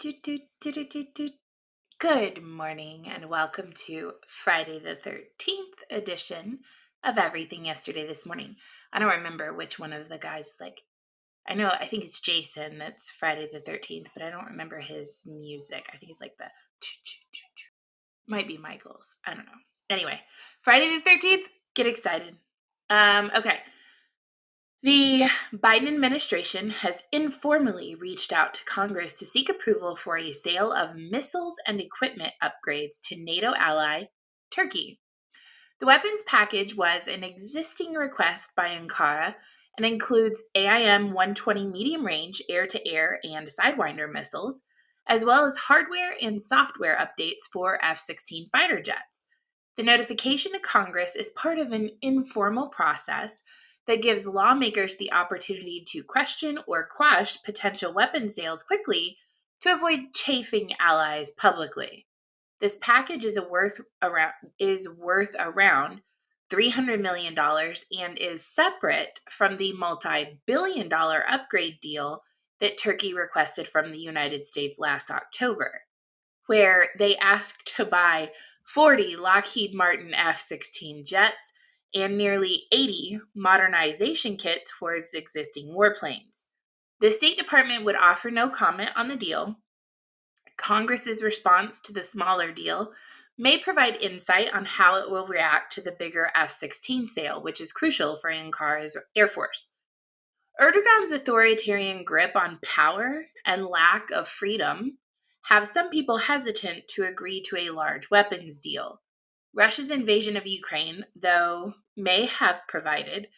Good morning and welcome to Friday the 13th edition of Everything Yesterday This Morning. I don't remember which one of the guys, I think it's Jason that's Friday the 13th, but I don't remember his music. I think it's like the might be Michael's. I don't know. Anyway, Friday the 13th, get excited. Okay. The Biden administration has informally reached out to Congress to seek approval for a sale of missiles and equipment upgrades to NATO ally Turkey. The weapons package was an existing request by Ankara and includes AIM-120 medium-range air-to-air and Sidewinder missiles, as well as hardware and software updates for F-16 fighter jets. The notification to Congress is part of an informal process that gives lawmakers the opportunity to question or quash potential weapon sales quickly to avoid chafing allies publicly. This package is worth around $300 million and is separate from the multi-billion-dollar upgrade deal that Turkey requested from the United States last October, where they asked to buy 40 Lockheed Martin F-16 jets and nearly 80 modernization kits for its existing warplanes. The State Department would offer no comment on the deal. Congress's response to the smaller deal may provide insight on how it will react to the bigger F-16 sale, which is crucial for Ankara's Air Force. Erdogan's authoritarian grip on power and lack of freedom have some people hesitant to agree to a large weapons deal. Russia's invasion of Ukraine, though, may have provided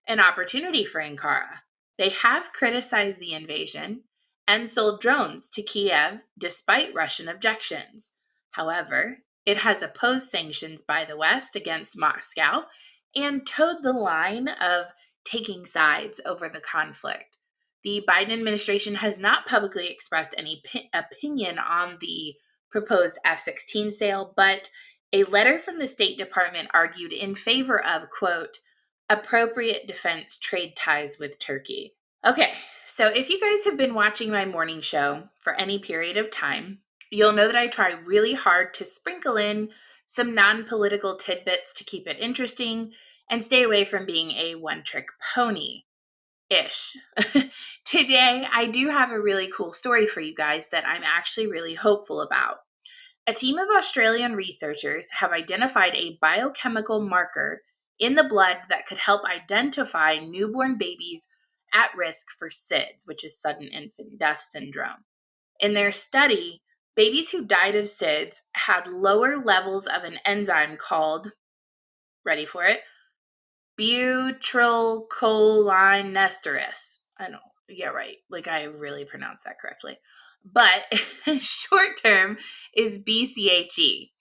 an opportunity for Ankara. They have criticized the invasion and sold drones to Kiev despite Russian objections. However, it has opposed sanctions by the West against Moscow and toed the line of taking sides over the conflict. The Biden administration has not publicly expressed any opinion on the proposed F-16 sale, but a letter from the State Department argued in favor of, quote, appropriate defense trade ties with Turkey. Okay, so if you guys have been watching my morning show for any period of time, you'll know that I try really hard to sprinkle in some non-political tidbits to keep it interesting and stay away from being a one-trick pony-ish. Today, I do have a really cool story for you guys that I'm actually really hopeful about. A team of Australian researchers have identified a biochemical marker in the blood that could help identify newborn babies at risk for SIDS, which is sudden infant death syndrome. In their study, babies who died of SIDS had lower levels of an enzyme called, ready for it, butyrylcholinesterase. I really pronounced that correctly. But short term is BCHE.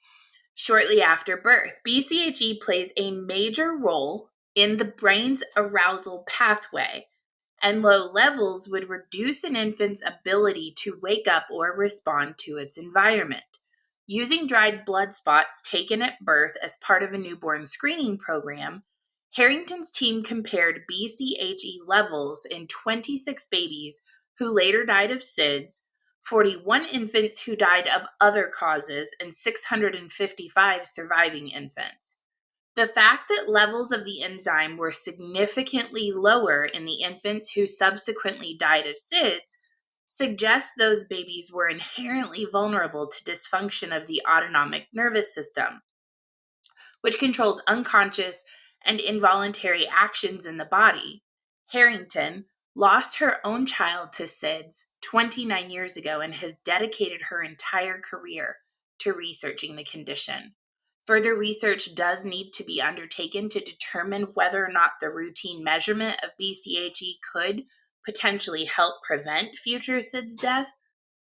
Shortly after birth, BCHE plays a major role in the brain's arousal pathway, and low levels would reduce an infant's ability to wake up or respond to its environment. Using dried blood spots taken at birth as part of a newborn screening program, Harrington's team compared BCHE levels in 26 babies who later died of SIDS, 41 infants who died of other causes, and 655 surviving infants. The fact that levels of the enzyme were significantly lower in the infants who subsequently died of SIDS suggests those babies were inherently vulnerable to dysfunction of the autonomic nervous system, which controls unconscious and involuntary actions in the body. Harrington lost her own child to SIDS 29 years ago and has dedicated her entire career to researching the condition. Further research does need to be undertaken to determine whether or not the routine measurement of BCHE could potentially help prevent future SIDS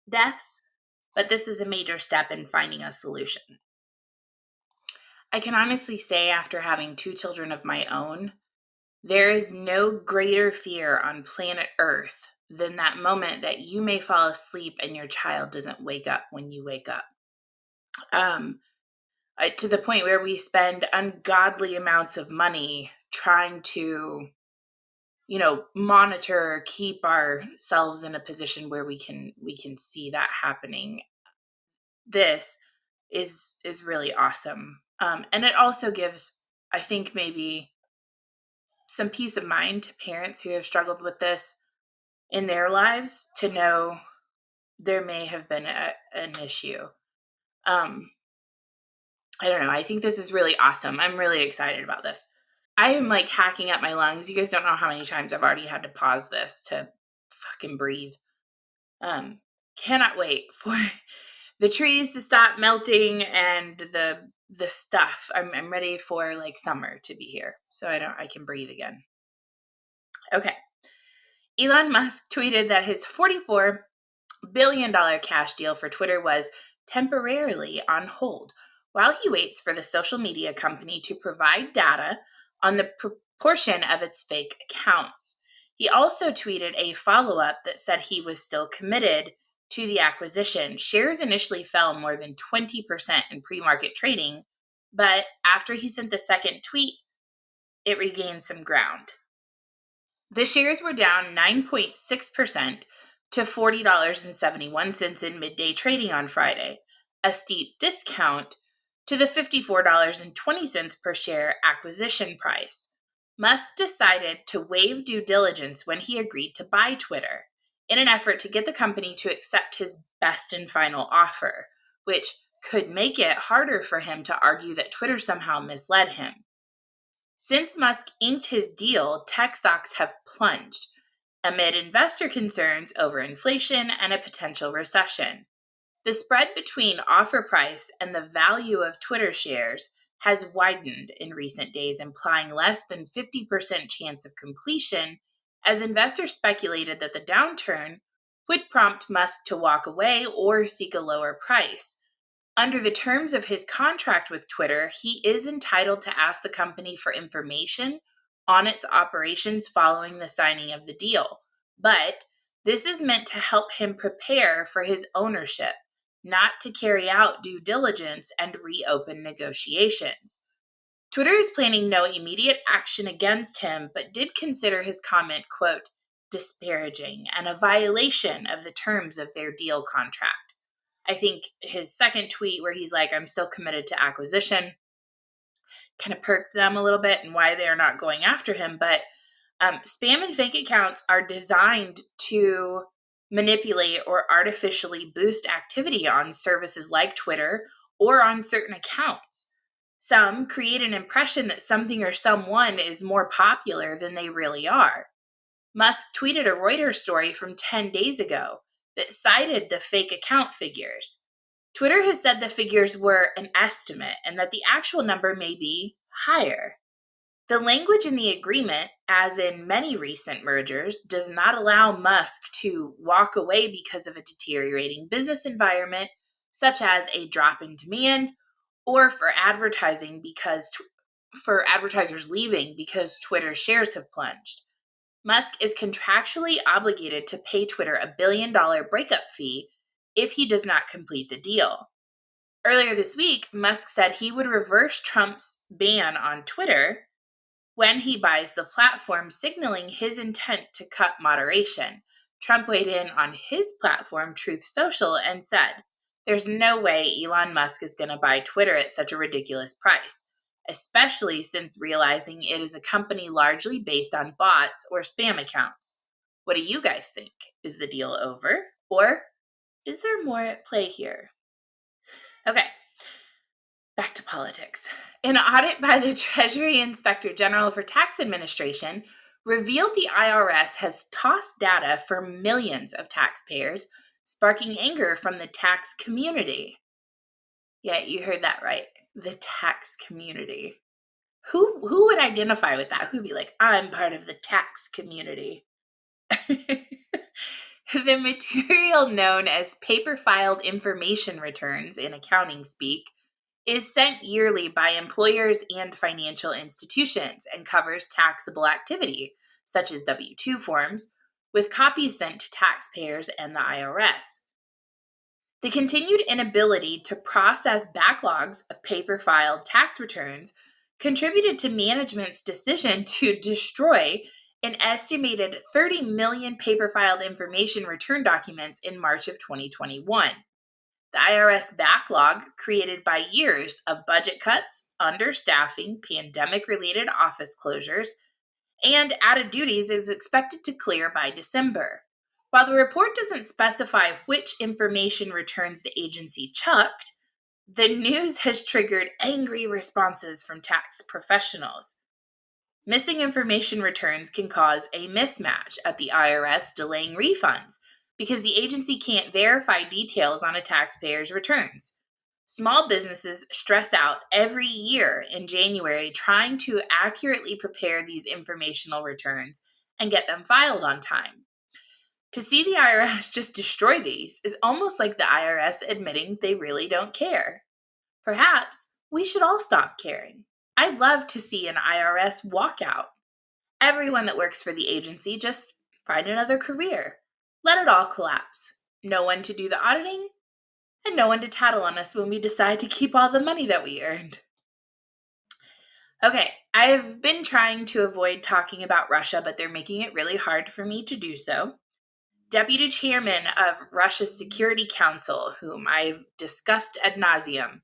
deaths, but this is a major step in finding a solution. I can honestly say, after having 2 children of my own, there is no greater fear on planet Earth than that moment that you may fall asleep and your child doesn't wake up when you wake up. To the point where we spend ungodly amounts of money trying to, monitor, keep ourselves in a position where we can see that happening. This is really awesome. And it also gives, I think, maybe some peace of mind to parents who have struggled with this in their lives, to know there may have been an issue. I don't know. I think this is really awesome. I'm really excited about this. I am like hacking up my lungs. You guys don't know how many times I've already had to pause this to fucking breathe. Cannot wait for the trees to stop melting and the stuff. I'm ready for like summer to be here, so I can breathe again. Okay. Elon Musk tweeted that his $44 billion cash deal for Twitter was temporarily on hold while he waits for the social media company to provide data on the proportion of its fake accounts. He also tweeted a follow-up that said he was still committed to the acquisition. Shares initially fell more than 20% in pre-market trading, but after he sent the second tweet, it regained some ground. The shares were down 9.6% to $40.71 in midday trading on Friday, a steep discount to the $54.20 per share acquisition price. Musk decided to waive due diligence when he agreed to buy Twitter, in an effort to get the company to accept his best and final offer, which could make it harder for him to argue that Twitter somehow misled him. Since Musk inked his deal, tech stocks have plunged amid investor concerns over inflation and a potential recession. The spread between offer price and the value of Twitter shares has widened in recent days, implying less than 50% chance of completion, as investors speculated that the downturn would prompt Musk to walk away or seek a lower price. Under the terms of his contract with Twitter, he is entitled to ask the company for information on its operations following the signing of the deal. But this is meant to help him prepare for his ownership, not to carry out due diligence and reopen negotiations. Twitter is planning no immediate action against him, but did consider his comment, quote, disparaging and a violation of the terms of their deal contract. I think his second tweet where he's like, I'm still committed to acquisition, kind of perked them a little bit and why they're not going after him. But spam and fake accounts are designed to manipulate or artificially boost activity on services like Twitter or on certain accounts. Some create an impression that something or someone is more popular than they really are. Musk tweeted a Reuters story from 10 days ago that cited the fake account figures. Twitter has said the figures were an estimate and that the actual number may be higher. The language in the agreement, as in many recent mergers, does not allow Musk to walk away because of a deteriorating business environment, such as a drop in demand, or for advertisers leaving because Twitter shares have plunged. Musk is contractually obligated to pay Twitter a $1 billion breakup fee if he does not complete the deal. Earlier this week, Musk said he would reverse Trump's ban on Twitter when he buys the platform, signaling his intent to cut moderation. Trump weighed in on his platform, Truth Social, and said, there's no way Elon Musk is going to buy Twitter at such a ridiculous price, especially since realizing it is a company largely based on bots or spam accounts. What do you guys think? Is the deal over? Or is there more at play here? Okay, back to politics. An audit by the Treasury Inspector General for Tax Administration revealed the IRS has tossed data for millions of taxpayers, sparking anger from the tax community. Yeah, you heard that right. The tax community. Who would identify with that? Who'd be like, I'm part of the tax community? The material known as paper-filed information returns in accounting speak is sent yearly by employers and financial institutions and covers taxable activity, such as W-2 forms, with copies sent to taxpayers and the IRS. The continued inability to process backlogs of paper-filed tax returns contributed to management's decision to destroy an estimated 30 million paper-filed information return documents in March of 2021. The IRS backlog, created by years of budget cuts, understaffing, pandemic-related office closures, and added duties, is expected to clear by December. While the report doesn't specify which information returns the agency chucked, the news has triggered angry responses from tax professionals. Missing information returns can cause a mismatch at the IRS, delaying refunds because the agency can't verify details on a taxpayer's returns. Small businesses stress out every year in January trying to accurately prepare these informational returns and get them filed on time. To see the IRS just destroy these is almost like the IRS admitting they really don't care. Perhaps we should all stop caring. I'd love to see an IRS walkout. Everyone that works for the agency just find another career. Let it all collapse. No one to do the auditing, and no one to tattle on us when we decide to keep all the money that we earned. Okay, I've been trying to avoid talking about Russia, but they're making it really hard for me to do so. Deputy Chairman of Russia's Security Council, whom I've discussed ad nauseum,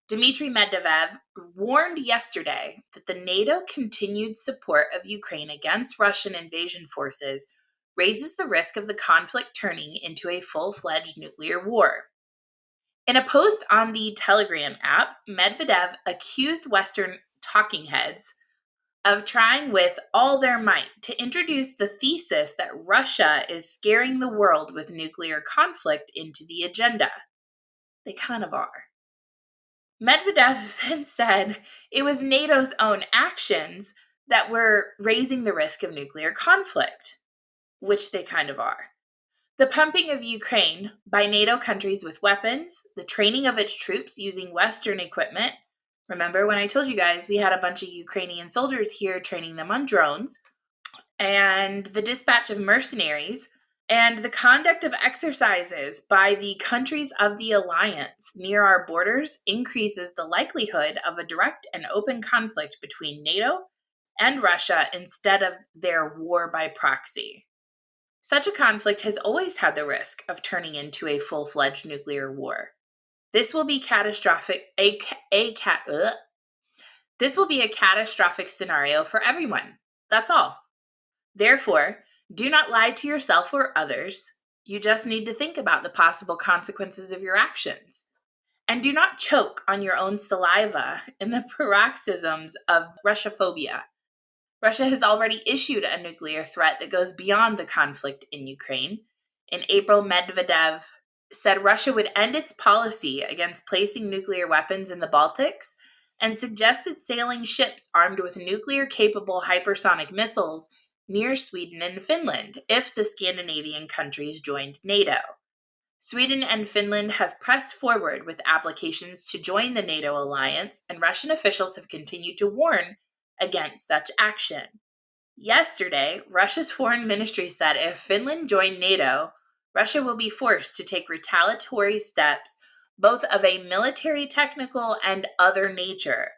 Dmitry Medvedev, warned yesterday that the NATO continued support of Ukraine against Russian invasion forces raises the risk of the conflict turning into a full-fledged nuclear war. In a post on the Telegram app, Medvedev accused Western talking heads of trying with all their might to introduce the thesis that Russia is scaring the world with nuclear conflict into the agenda. They kind of are. Medvedev then said it was NATO's own actions that were raising the risk of nuclear conflict, which they kind of are. The pumping of Ukraine by NATO countries with weapons, the training of its troops using Western equipment. Remember when I told you guys we had a bunch of Ukrainian soldiers here training them on drones, and the dispatch of mercenaries, and the conduct of exercises by the countries of the alliance near our borders increases the likelihood of a direct and open conflict between NATO and Russia instead of their war by proxy. Such a conflict has always had the risk of turning into a full-fledged nuclear war. This will be catastrophic. This will be a catastrophic scenario for everyone. That's all. Therefore, do not lie to yourself or others. You just need to think about the possible consequences of your actions. And do not choke on your own saliva in the paroxysms of Russophobia. Russia has already issued a nuclear threat that goes beyond the conflict in Ukraine. In April, Medvedev said Russia would end its policy against placing nuclear weapons in the Baltics and suggested sailing ships armed with nuclear-capable hypersonic missiles near Sweden and Finland if the Scandinavian countries joined NATO. Sweden and Finland have pressed forward with applications to join the NATO alliance, and Russian officials have continued to warn against such action. Yesterday, Russia's foreign ministry said if Finland joined NATO, Russia will be forced to take retaliatory steps, both of a military, technical, and other nature,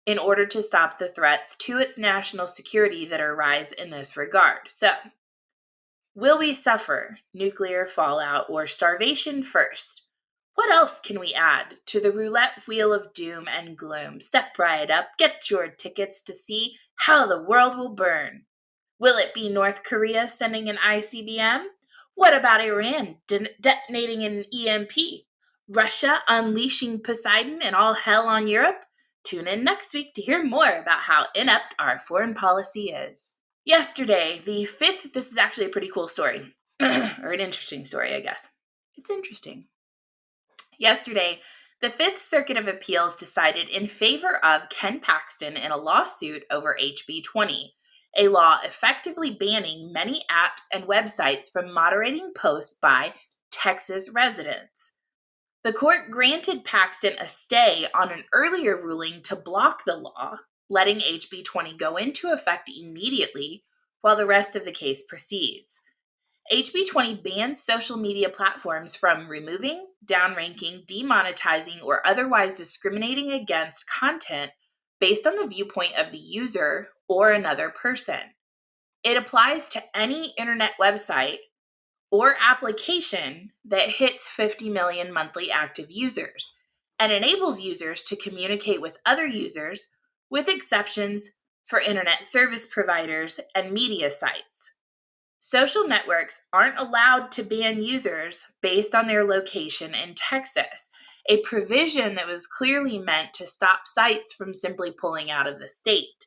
in order to stop the threats to its national security that arise in this regard. So, will we suffer nuclear fallout or starvation first? What else can we add to the roulette wheel of doom and gloom? Step right up, get your tickets to see how the world will burn. Will it be North Korea sending an ICBM? What about Iran detonating an EMP? Russia unleashing Poseidon and all hell on Europe? Tune in next week to hear more about how inept our foreign policy is. Yesterday, the 5th, this is actually a pretty cool story, or an interesting story, I guess. It's interesting. Yesterday, the Fifth Circuit of Appeals decided in favor of Ken Paxton in a lawsuit over HB 20, a law effectively banning many apps and websites from moderating posts by Texas residents. The court granted Paxton a stay on an earlier ruling to block the law, letting HB 20 go into effect immediately while the rest of the case proceeds. HB 20 bans social media platforms from removing, downranking, demonetizing, or otherwise discriminating against content based on the viewpoint of the user or another person. It applies to any internet website or application that hits 50 million monthly active users and enables users to communicate with other users, with exceptions for internet service providers and media sites. Social networks aren't allowed to ban users based on their location in Texas, a provision that was clearly meant to stop sites from simply pulling out of the state.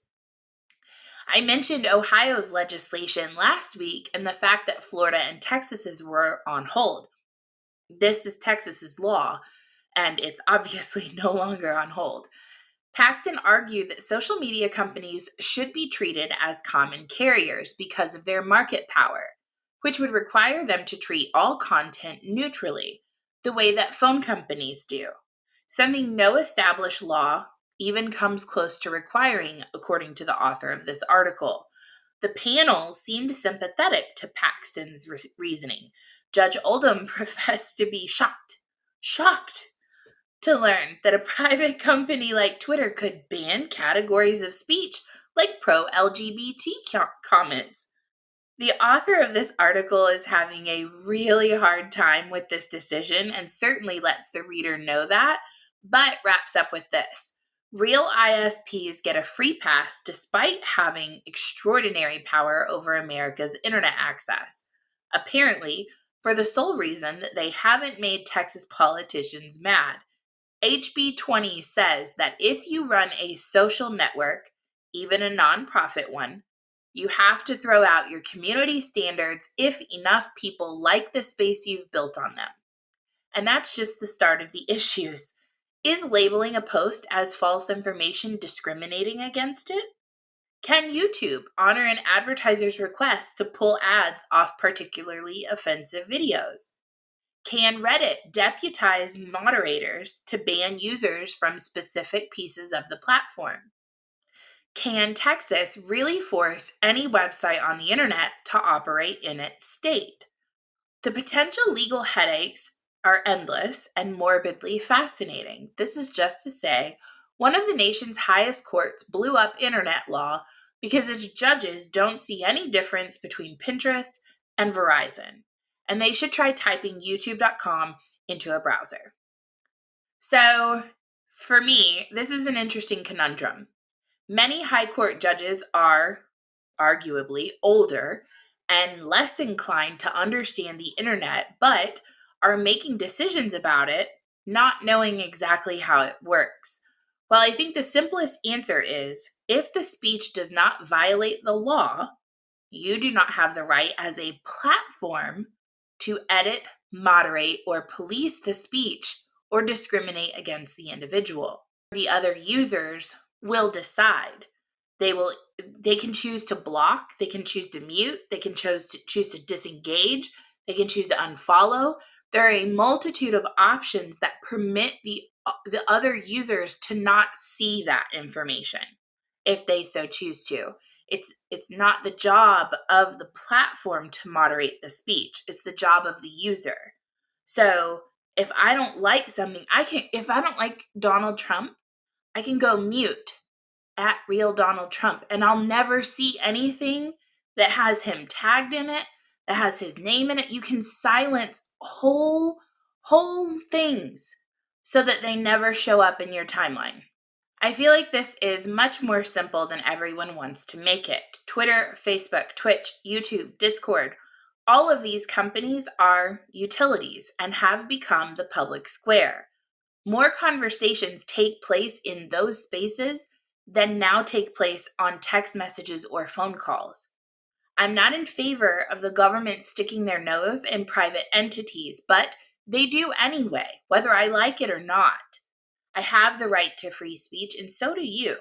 I mentioned Ohio's legislation last week and the fact that Florida and Texas's were on hold. This is Texas's law, and it's obviously no longer on hold. Paxton argued that social media companies should be treated as common carriers because of their market power, which would require them to treat all content neutrally, the way that phone companies do. Something no established law even comes close to requiring, according to the author of this article. The panel seemed sympathetic to Paxton's reasoning. Judge Oldham professed to be shocked to learn that a private company like Twitter could ban categories of speech like pro-LGBT comments. The author of this article is having a really hard time with this decision and certainly lets the reader know that, but wraps up with this. Real ISPs get a free pass despite having extraordinary power over America's internet access, apparently for the sole reason that they haven't made Texas politicians mad. HB 20 says that if you run a social network, even a nonprofit one, you have to throw out your community standards if enough people like the space you've built on them. And that's just the start of the issues. Is labeling a post as false information discriminating against it? Can YouTube honor an advertiser's request to pull ads off particularly offensive videos? Can Reddit deputize moderators to ban users from specific pieces of the platform? Can Texas really force any website on the internet to operate in its state? The potential legal headaches are endless and morbidly fascinating. This is just to say, one of the nation's highest courts blew up internet law because its judges don't see any difference between Pinterest and Verizon, and they should try typing youtube.com into a browser. So, for me, this is an interesting conundrum. Many high court judges are, arguably, older and less inclined to understand the internet, but are making decisions about it, not knowing exactly how it works. Well, I think the simplest answer is if the speech does not violate the law, you do not have the right as a platform to edit, moderate, or police the speech or discriminate against the individual. The other users will decide. They can choose to block, they can choose to mute, they can choose to disengage, they can choose to unfollow. There are a multitude of options that permit the other users to not see that information if they so choose to. It's not the job of the platform to moderate the speech. It's the job of the user. So if I don't like something, if I don't like Donald Trump, I can go mute at real Donald Trump and I'll never see anything that has him tagged in it, that has his name in it. You can silence whole things so that they never show up in your timeline. I feel like this is much more simple than everyone wants to make it. Twitter, Facebook, Twitch, YouTube, Discord, all of these companies are utilities and have become the public square. More conversations take place in those spaces than now take place on text messages or phone calls. I'm not in favor of the government sticking their nose in private entities, but they do anyway, whether I like it or not. I have the right to free speech, and so do you,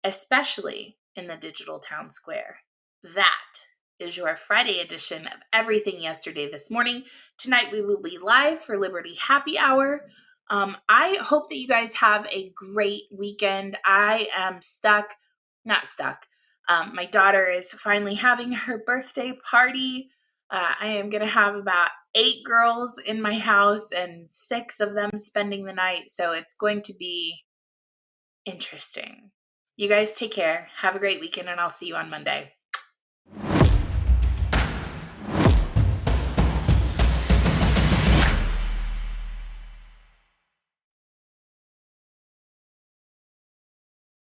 especially in the digital town square. That is your Friday edition of Everything Yesterday This Morning. Tonight we will be live for Liberty Happy Hour. I hope that you guys have a great weekend. I am not stuck. My daughter is finally having her birthday party. I am going to have about 8 girls in my house and 6 of them spending the night. So it's going to be interesting. You guys take care. Have a great weekend and I'll see you on Monday.